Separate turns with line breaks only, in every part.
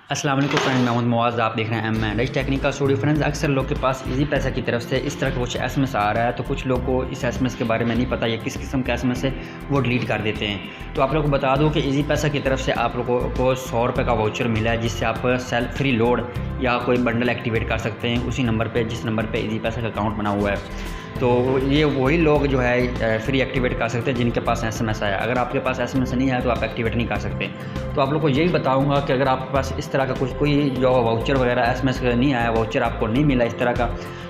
अस्सलाम वालेकुम फ्रेंड्स, मैं मुआज़, आप देख रहे हैं एम टेक्निकल स्टूडियो। फ्रेंड्स, अक्सर लोग के पास इजी पैसा की तरफ से इस तरह का कुछ एसएमएस आ रहा है, तो कुछ लोग को इस एसएमएस के बारे में नहीं पता या किस किस्म का एसएमएस है वो डिलीट कर देते हैं। तो आप लोग को बता दूं कि इजी पैसा की तरफ से आप लोगों को 100 रुपये का वाउचर मिला है, जिससे आप सेल्फ फ्री लोड या कोई बंडल एक्टिवेट कर सकते हैं उसी नंबर पर जिस नंबर पर इजी पैसा का अकाउंट बना हुआ है। तो ये वही लोग जो है फ्री एक्टिवेट कर सकते हैं जिनके पास एसएमएस आया। अगर आपके पास एसएमएस नहीं आया तो आप एक्टिवेट नहीं कर सकते। तो आप लोग को यही बताऊंगा कि अगर आपके पास इस तरह का कोई जो वाउचर वगैरह एसएमएस नहीं आया, वाउचर आपको नहीं मिला इस तरह का,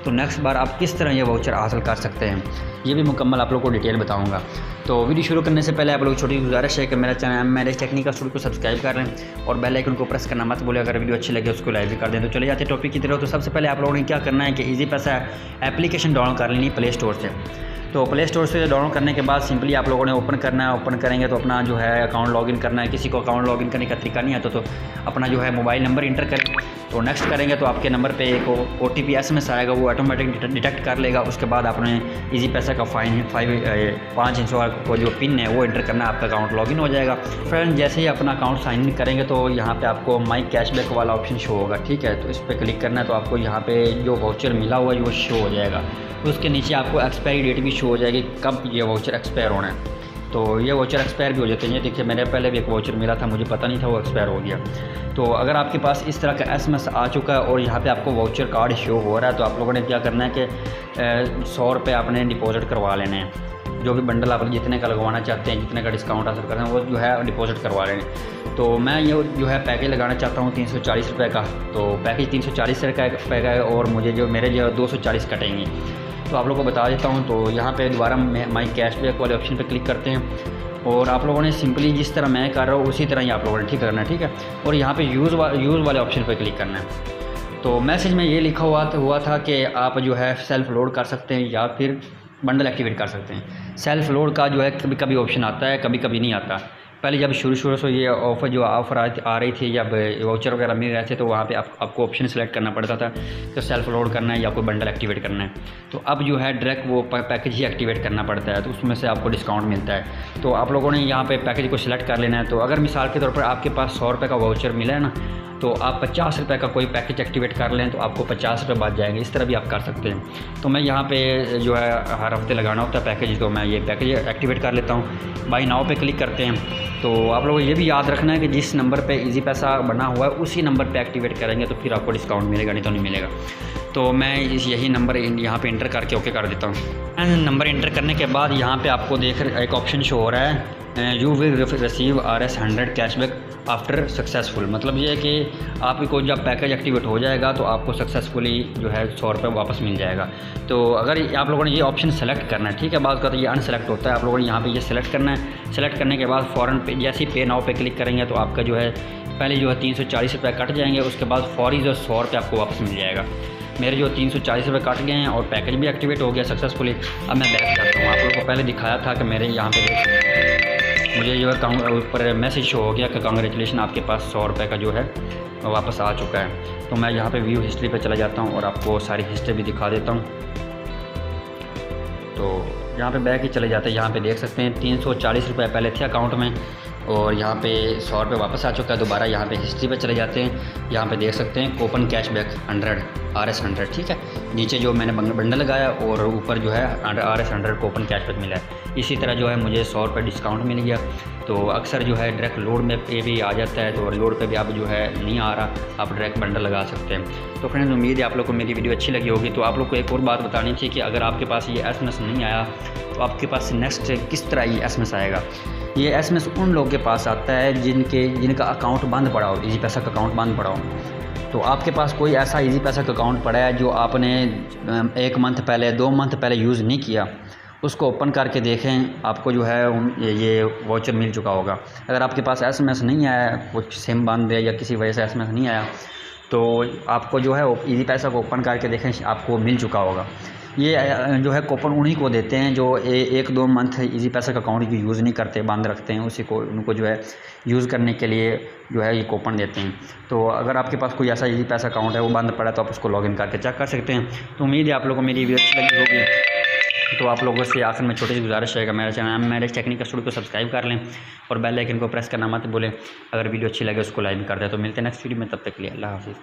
तो नेक्स्ट बार आप किस तरह ये वाउचर हासिल कर सकते हैं, ये भी मुकम्मल आप लोग को डिटेल बताऊंगा। तो वीडियो शुरू करने से पहले आप लोग छोटी गुजारिश है कि मेरा चैनल मैनेज टेक्निकल स्टूडियो को सब्सक्राइब कर लें और बेल आइकन को प्रेस करना मत भूलें। अगर वीडियो अच्छी लगे उसको लाइक भी कर दें। तो चले जाते हैं टॉपिक की तरफ। तो सबसे पहले आप लोगों ने क्या करना है कि इजी पैसा एप्लीकेशन डाउनलोड कर लेनी प्ले स्टोर से। तो प्ले स्टोर से डाउनलोड करने के बाद सिंपली आप लोगों ने ओपन करना है। ओपन करेंगे तो अपना जो है अकाउंट लॉगिन करना है। किसी को अकाउंट लॉगिन करने का तरीका नहीं आता तो अपना जो है मोबाइल नंबर इंटर करें। तो नेक्स्ट करेंगे तो आपके नंबर पे एक OTP एसएमएस आएगा, वो ऑटोमेटिक डिटेक्ट कर लेगा। उसके बाद आपने इजी पैसा का 5 इंच को जो पिन है वो इंटर करना है, आपका अकाउंट लॉगिन हो जाएगा। फ्रेंड, जैसे ही अपना अकाउंट साइन इन करेंगे तो यहाँ पे आपको माई कैशबैक वाला ऑप्शन शो होगा, ठीक है। तो इस पर क्लिक करना है तो आपको यहाँ पे जो वाउचर मिला हुआ है वो शो हो जाएगा। तो उसके नीचे आपको एक्सपायरी डेट भी शो हो जाएगी, कब ये वाउचर एक्सपायर होना है। तो ये वाउचर एक्सपायर भी हो जाते हैं। ये देखिए, मेरे पहले भी एक वाउचर मिला था, मुझे पता नहीं था वो एक्सपायर हो गया। तो अगर आपके पास इस तरह का एसएमएस आ चुका है और यहाँ पे आपको वाउचर कार्ड शो हो रहा है, तो आप लोगों ने क्या करना है कि 100 रुपये आपने डिपॉजिट करवा लेने हैं। जो भी बंडल आप जितने का लगवाना चाहते हैं, जितने का डिस्काउंट हासिल करना है, वो जो है डिपॉजिट करवा लेने। तो मैं ये जो है पैकेज लगाना चाहता हूँ 340 रुपये का। तो पैकेज 340 रुपये का है और मुझे जो मेरे जो 240 कटेंगे। तो आप लोगों को बता देता हूँ। तो यहाँ पे दोबारा माई कैशबैक वाले ऑप्शन पे क्लिक करते हैं और आप लोगों ने सिंपली जिस तरह मैं कर रहा हूँ उसी तरह ही आप लोगों ने ठीक करना है, ठीक है। और यहाँ पे यूज़ वाले ऑप्शन पे क्लिक करना है। तो मैसेज में ये लिखा हुआ था कि आप जो है सेल्फ लोड कर सकते हैं या फिर बंडल एक्टिवेट कर सकते हैं। सेल्फ लोड का जो है कभी कभी ऑप्शन आता है, कभी कभी नहीं आता। पहले जब शुरू से ये ऑफ़र आ रही थी, जब वाउचर वगैरह मिल रहे थे, तो वहाँ पे आपको ऑप्शन सेलेक्ट करना पड़ता था कि सेल्फ लोड करना है या कोई बंडल एक्टिवेट करना है। तो अब जो है डायरेक्ट वो पैकेज ही एक्टिवेट करना पड़ता है, तो उसमें से आपको डिस्काउंट मिलता है। तो आप लोगों ने यहाँ पे पैकेज को सिलेक्ट कर लेना है। तो अगर मिसाल के तौर पर आपके पास 100 रुपये का वाउचर मिला है ना, तो आप 50 रुपये का कोई पैकेज एक्टिवेट कर लें तो आपको 50 रुपये बच जाएंगे। इस तरह भी आप कर सकते हैं। तो मैं यहाँ पे जो है हर हफ्ते लगाना होता है पैकेज, तो मैं ये पैकेज एक्टिवेट कर लेता हूँ। बाई नाउ पे क्लिक करते हैं। तो आप लोगों को ये भी याद रखना है कि जिस नंबर पे इजी पैसा बना हुआ है उसी नंबर पे एक्टिवेट करेंगे तो फिर आपको डिस्काउंट मिलेगा, नहीं तो नहीं मिलेगा। तो मैं यही नंबर यहाँ पे इंटर करके ओके कर देता हूँ। नंबर इंटर करने के बाद यहाँ पे आपको एक ऑप्शन शो हो रहा है, you will receive RS100 cashback after successful. मतलब ये है कि आपको जब पैकेज एक्टिवेट हो जाएगा तो आपको सक्सेसफुली जो है 100 रुपये वापस मिल जाएगा। तो अगर आप लोगों ने ये ऑप्शन सेलेक्ट करना है, ठीक है। बात का तो ये अनसेलेक्ट होता है, आप लोगों ने यहाँ पे ये सेलेक्ट करना है। सेलेक्ट करने के बाद फ़ौरन पे जैसे ही पे नाउ पे क्लिक करेंगे तो आपका जो है पहले जो है 340 रुपये कट जाएंगे, उसके बाद फौरी जो 100 रुपये आपको वापस मिल जाएगा। मेरे जो 340 रुपये कट गए हैं और पैकेज भी एक्टिवेट हो गया सक्सेसफुली। अब मैं बैक करता हूँ। आप लोगों को पहले दिखाया था कि मेरे यहाँ पे मुझे जो है ऊपर मैसेज शो हो गया कि कांग्रेचुलेशन, आपके पास 100 रुपये का जो है वापस आ चुका है। तो मैं यहाँ पे व्यू हिस्ट्री पे चला जाता हूँ और आपको सारी हिस्ट्री भी दिखा देता हूँ। तो यहाँ पे बैक ही चले जाते हैं। यहाँ पे देख सकते हैं 340 रुपये पहले थे अकाउंट में और यहाँ पे 100 रुपये वापस आ चुका है। दोबारा यहाँ पे हिस्ट्री पे चले जाते हैं। यहाँ पे देख सकते हैं कूपन कैशबैक 100 RS100, ठीक है। नीचे जो मैंने बंडल लगाया और ऊपर जो है RS100 कूपन कैशबैक मिला है। इसी तरह जो है मुझे 100 रुपये डिस्काउंट मिल गया। तो अक्सर जो है डायरेक्ट लोड में पे भी आ जाता है, तो लोड पे भी आप जो है नहीं आ रहा, आप डायरेक्ट बंडल लगा सकते हैं। तो फ्रेंड्स, उम्मीद है आप लोग को मेरी वीडियो अच्छी लगी होगी। तो आप लोग को एक और बात बतानी थी कि अगर आपके पास ये एसएमएस नहीं आया तो आपके पास नेक्स्ट किस तरह ये एसएमएस आएगा। ये एसएमएस उन लोगों के पास आता है जिनका अकाउंट बंद पड़ा हो, इजी पैसा का अकाउंट बंद पड़ा हो। तो आपके पास कोई ऐसा इजी पैसा का अकाउंट पड़ा है जो आपने 1 मंथ पहले 2 मंथ पहले यूज़ नहीं किया, उसको ओपन करके देखें, आपको जो है ये वाउचर मिल चुका होगा। अगर आपके पास एसएमएस नहीं आया, कुछ सिम बंद है या किसी वजह से एसएमएस नहीं आया, तो आपको जो है इजी पैसा को ओपन करके देखें, आपको मिल चुका होगा। ये जो है कूपन उन्हीं को देते हैं जो 1-2 मंथ इजी पैसा का अकाउंट यूज़ नहीं करते, बंद रखते हैं, उसी को उनको जो है यूज़ करने के लिए जो है ये कूपन देते हैं। तो अगर आपके पास कोई ऐसा इजी पैसा अकाउंट है वो बंद पड़ा है तो आप उसको लॉगिन करके चेक कर सकते हैं। तो उम्मीद है आप लोगों को मेरी वीडियो अच्छी लगी होगी। तो आप लोगों से आखिर में छोटी सी गुजारिश रहेगा, मेरा चैनल मैरिज टेक्निकल स्टूडियो को सब्सक्राइब कर लें और बेल आइकन को प्रेस करना मत भूलें। अगर वीडियो अच्छी लगे उसको लाइक भी कर दें। तो मिलते हैं नेक्स्ट वीडियो में, तब तक के लिए अल्लाह हाफिज़।